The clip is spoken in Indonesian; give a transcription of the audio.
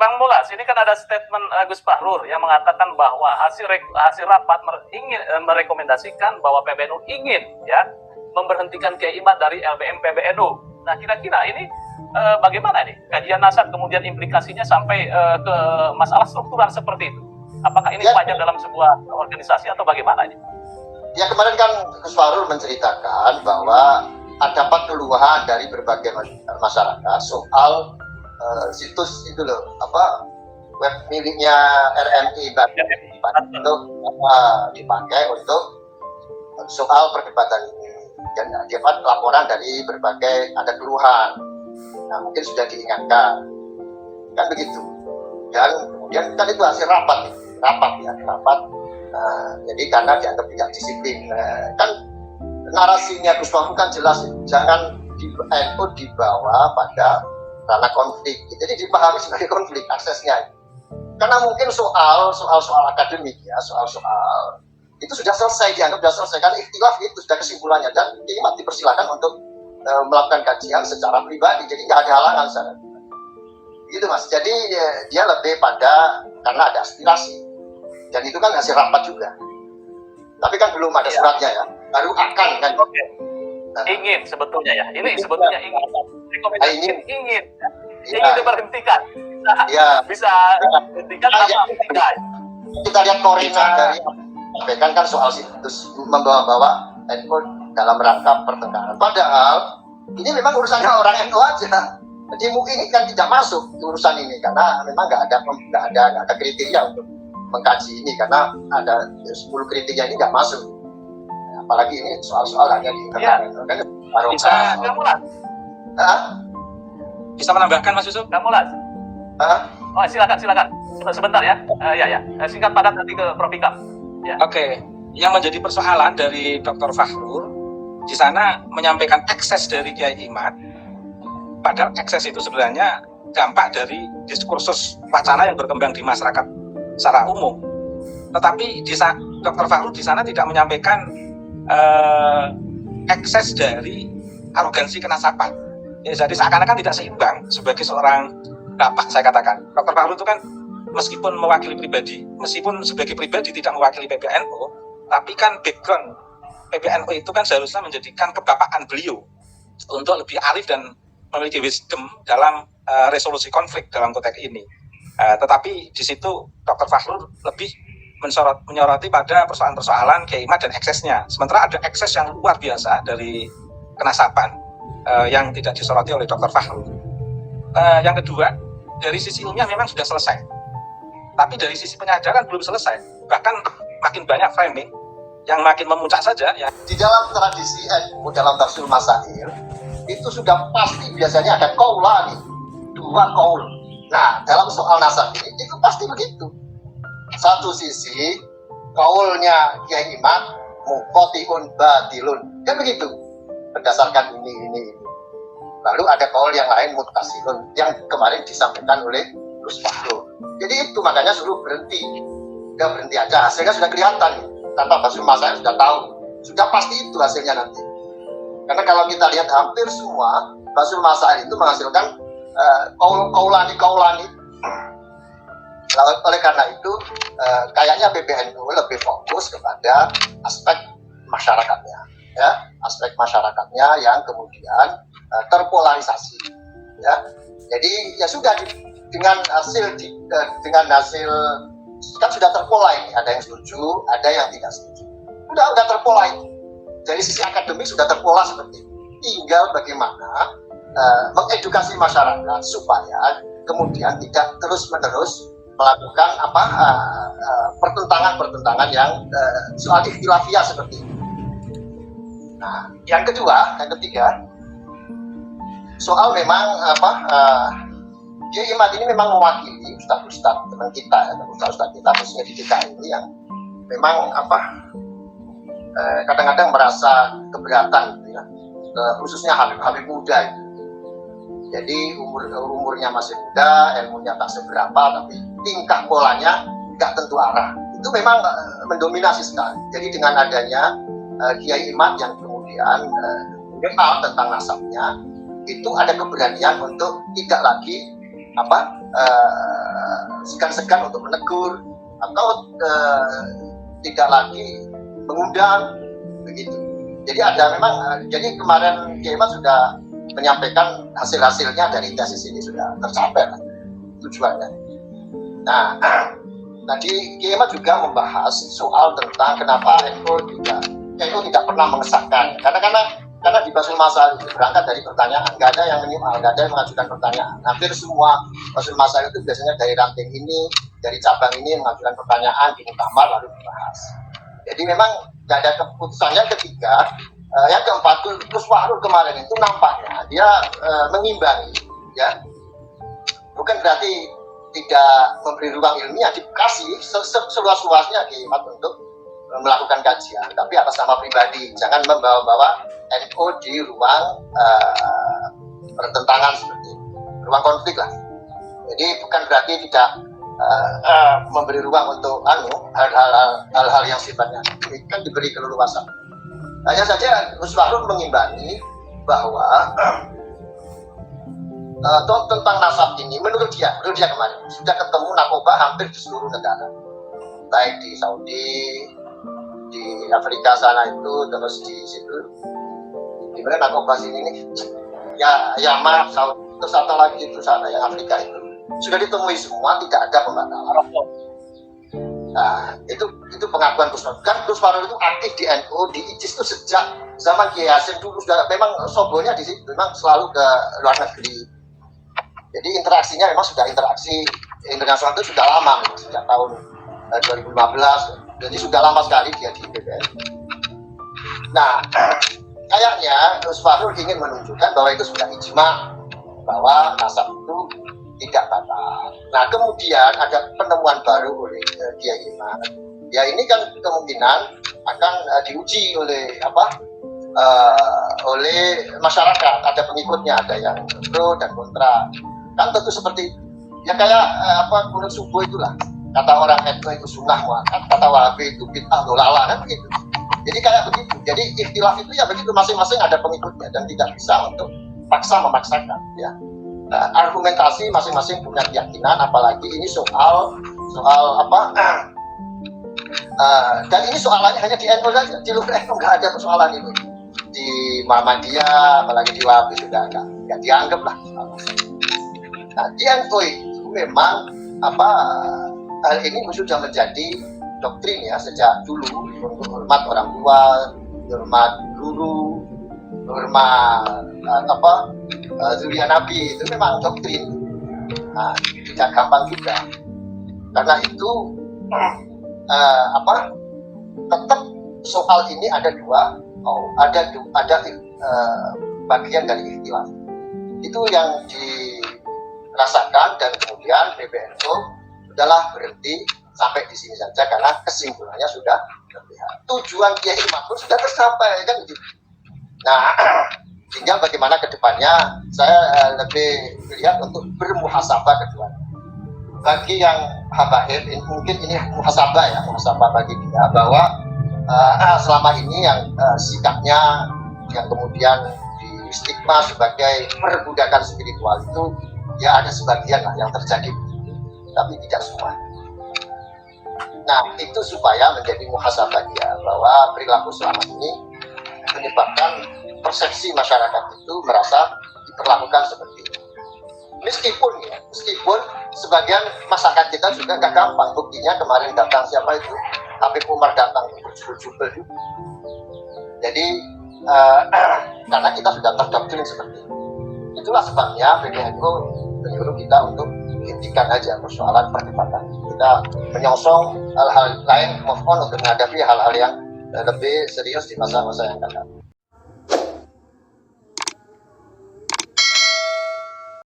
Bang Mulas, ini kan ada statement Gus Fahrur yang mengatakan bahwa hasil rapat ingin merekomendasikan bahwa PBNU ingin ya memberhentikan Kiai Imad dari LBM PBNU. Nah, kira-kira ini bagaimana nih kajian Nasab kemudian implikasinya sampai ke masalah struktural seperti itu? Apakah ini wajar dalam sebuah organisasi atau bagaimana ini? Ya, kemarin kan Gus Fahrur menceritakan bahwa ada keluhan dari berbagai masyarakat soal situs itu loh, web miliknya RMI untuk dipakai untuk soal perdebatan ini, dan dapat laporan dari berbagai ada keluhan. Nah, mungkin sudah diingatkan kan begitu, dan kemudian kan itu hasil rapat. Jadi karena dianggap tidak disiplin, kan narasinya Gus Fahrur kan jelas, jangan NU dibawa pada ranah konflik, jadi dipahami sebagai konflik aksesnya. Karena mungkin soal akademik ya, soal itu sudah selesai, dianggap sudah selesai, kan ikhtilaf itu sudah kesimpulannya, dan Imam dipersilakan untuk melakukan kajian secara pribadi, jadi nggak ada halangan sana. Gitu Mas, jadi dia lebih pada karena ada aspirasi, dan itu kan hasil rapat juga. Tapi kan belum ada suratnya ya, baru akan kan. Ingin sebetulnya ya, ini sebetulnya ingin. Rekomendasi ingin diberhentikan. Bisa dihentikan apa tidak? Kita lihat korina dari sampaikan kan soal situs membawa-bawa NU dalam rangka pertengkaran. Padahal ini memang urusannya orang NU aja. Jadi mungkin ini kan tidak masuk urusan ini karena memang nggak ada kriteria untuk mengkaji ini, karena ada 10 kriteria ini nggak masuk. Apalagi ini soal-soal hanya di internal. Kan bisa menambahkan Mas Yusuf? Mulas. Oh, silakan. Sebentar ya. Singkat padat nanti ke Prof. Ikam. Ya. Oke. Yang menjadi persoalan dari Dr. Fahrur di sana menyampaikan ekses dari Kiai Imad. Padahal ekses itu sebenarnya dampak dari diskursus wacana yang berkembang di masyarakat secara umum. Tetapi Dr. Fahrur di sana tidak menyampaikan ekses dari arogansi kenasaban. Ya, jadi seakan-akan tidak seimbang sebagai seorang bapak, saya katakan. Dr. Fahrur itu kan meskipun mewakili pribadi, meskipun sebagai pribadi tidak mewakili PBNU, tapi kan background PBNU itu kan seharusnya menjadikan kebapakan beliau untuk lebih arif dan memiliki wisdom dalam resolusi konflik dalam konteks ini. Tetapi di situ Dr. Fahrur lebih menyoroti pada persoalan-persoalan Kiai Imad dan eksesnya. Sementara ada ekses yang luar biasa dari kenasaban yang tidak disoroti oleh Dr. Fahrur. Yang kedua, dari sisi ilmiah memang sudah selesai. Tapi dari sisi penyadaran belum selesai. Bahkan makin banyak framing yang makin memuncak saja. Ya. Di dalam tradisi NU, dalam tafsir masail, itu sudah pasti biasanya ada qaula nih, 2 qaul. Nah, dalam soal nasab ini, itu pasti begitu. Satu sisi, qaulnya Kiai Imad, muqotiun batilun. Kan begitu. Berdasarkan ini. Lalu ada qaul yang lain muttasilun yang kemarin disampaikan oleh Gus Fahrur. Jadi itu makanya suruh berhenti. Udah berhenti aja, hasilnya sudah kelihatan. Tanpa Basul Masail sudah tahu. Sudah pasti itu hasilnya nanti. Karena kalau kita lihat hampir semua Basul Masail itu menghasilkan kaulani. Oleh karena itu kayaknya PBNU lebih fokus kepada aspek masyarakatnya, ya, aspek masyarakatnya yang kemudian terpolarisasi, ya. Jadi ya sudah dengan hasil kan sudah terpola ini, ada yang setuju, ada yang tidak setuju. Udah terpola ini. Dari sisi akademik sudah terpola seperti itu. Tinggal bagaimana mengedukasi masyarakat supaya kemudian tidak terus-menerus melakukan pertentangan yang soal ikhtilafiyah seperti ini. Nah, yang ketiga, soal memang Kiai Imad ini memang mewakili ustaz-ustaz teman kita, ustaz-ustaz kita khususnya di DKI ini yang memang kadang-kadang merasa keberatan, gitu ya, khususnya Habib muda. Jadi umurnya masih muda, ilmunya tak seberapa, tapi tingkah polanya nggak tentu arah. Itu memang mendominasi sekali. Jadi dengan adanya Kiai Imad yang kemudian kenal tentang nasabnya, itu ada keberanian untuk tidak lagi segan-segan untuk menegur atau tidak lagi mengundang begitu. Jadi ada memang jadi kemarin Kiai Imam sudah menyampaikan hasil-hasilnya dari tesis ini sudah tercapai lah, tujuannya. Nah, tadi Kiai Imam juga membahas soal tentang kenapa NU tidak pernah mengesahkan karena di Basul Masal itu berangkat dari pertanyaan, nggak ada yang menyimak, nggak ada yang mengajukan pertanyaan. Hampir semua Basul Masal itu biasanya dari ranting ini, dari cabang ini mengajukan pertanyaan di muktamar lalu dibahas. Jadi memang nggak ada keputusannya ketiga. Yang keempat, Gus Wahrul kemarin itu nampaknya dia mengimbangi, ya, bukan berarti tidak memberi ruang ilmiah, dikasih seluas-luasnya di untuk melakukan kajian, tapi atas nama pribadi, jangan membawa-bawa NU di ruang pertentangan seperti itu, ruang konflik lah. Jadi bukan berarti tidak memberi ruang untuk hal-hal yang sifatnya ini kan diberi keleluasan. Hanya saja Gus Wahrul mengimbangi bahwa tentang nasab ini menurut dia kemarin sudah ketemu narkoba hampir di seluruh negara, baik di Saudi, di Afrika sana itu, terus di situ di mana narkoba sini nih, ya Yaman, Saudi, terus satu lagi itu sana yang Afrika itu sudah ditemui semua, tidak ada pembatalan. Nah, itu pengakuan Gus Wahrul. Kan Gus Wahrul itu aktif di NU, di IJIS itu sejak zaman Kiai Hasim dulu sudah, memang sobonya di situ, memang selalu ke luar negeri. Jadi interaksinya memang sudah interaksi internasional itu sudah lama, sejak tahun 2015. Jadi sudah lama sekali dia di PBNU. Nah, kayaknya Gus Wahrul ingin menunjukkan bahwa itu sudah ijma, bahwa nasab itu tidak batal. Nah, kemudian ada penemuan baru oleh Kiai Imam. Ya ini kan kemungkinan akan diuji oleh oleh masyarakat. Ada pengikutnya, ada yang pro dan kontra. Kan tentu seperti ya kayak kunut subuh itulah. Kata orang NU itu sunnah muakkad, kata Wahabi itu bid'ah dolala, kan begitu. Jadi kayak begitu. Jadi ikhtilaf itu ya begitu, masing-masing ada pengikutnya dan tidak bisa untuk memaksakan, ya. Argumentasi masing-masing punya keyakinan, apalagi ini soal dan ini soalannya hanya di NU saja, di luar NU nggak ada persoalan ini. Di Muhammadiyah, apalagi di Wahabi sudah nggak dianggap lah. Nah, di NU itu memang hal ini sudah menjadi doktrin ya sejak dulu, untuk hormat orang tua, hormat guru, hormat zuriat Nabi, itu memang doktrin. Nah, tidak gampang juga. Karena itu tetap soal ini ada bagian dari ikhtilaf. Itu yang dirasakan dan kemudian PBNU udahlah berhenti sampai di sini saja karena kesimpulannya sudah terlihat. Tujuan Kiai Imam pun sudah tercapai kan gitu. Nah, tinggal bagaimana ke depannya, saya lebih melihat untuk bermuhasabah keduanya. Bagi yang habaib, mungkin ini muhasabah bagi dia, bahwa selama ini yang sikapnya yang kemudian di stigma sebagai perbudakan spiritual itu, ya ada sebagian lah yang terjadi, tapi tidak semua. Nah, itu supaya menjadi muhasabah dia, bahwa perilaku selama ini menyebabkan persepsi masyarakat itu merasa diperlakukan seperti itu. Meskipun sebagian masyarakat kita juga nggak gampang. Buktinya kemarin datang siapa itu, Habib Umar datang berjubel-jubel. Jadi karena kita sudah terdoktrin seperti itu. Itulah sebabnya PBNU menyuruh kita untuk hentikan aja persoalan perdebatan. Kita menyongsong hal-hal lain, move on untuk menghadapi hal-hal yang lebih serius di masa-masa yang akan datang.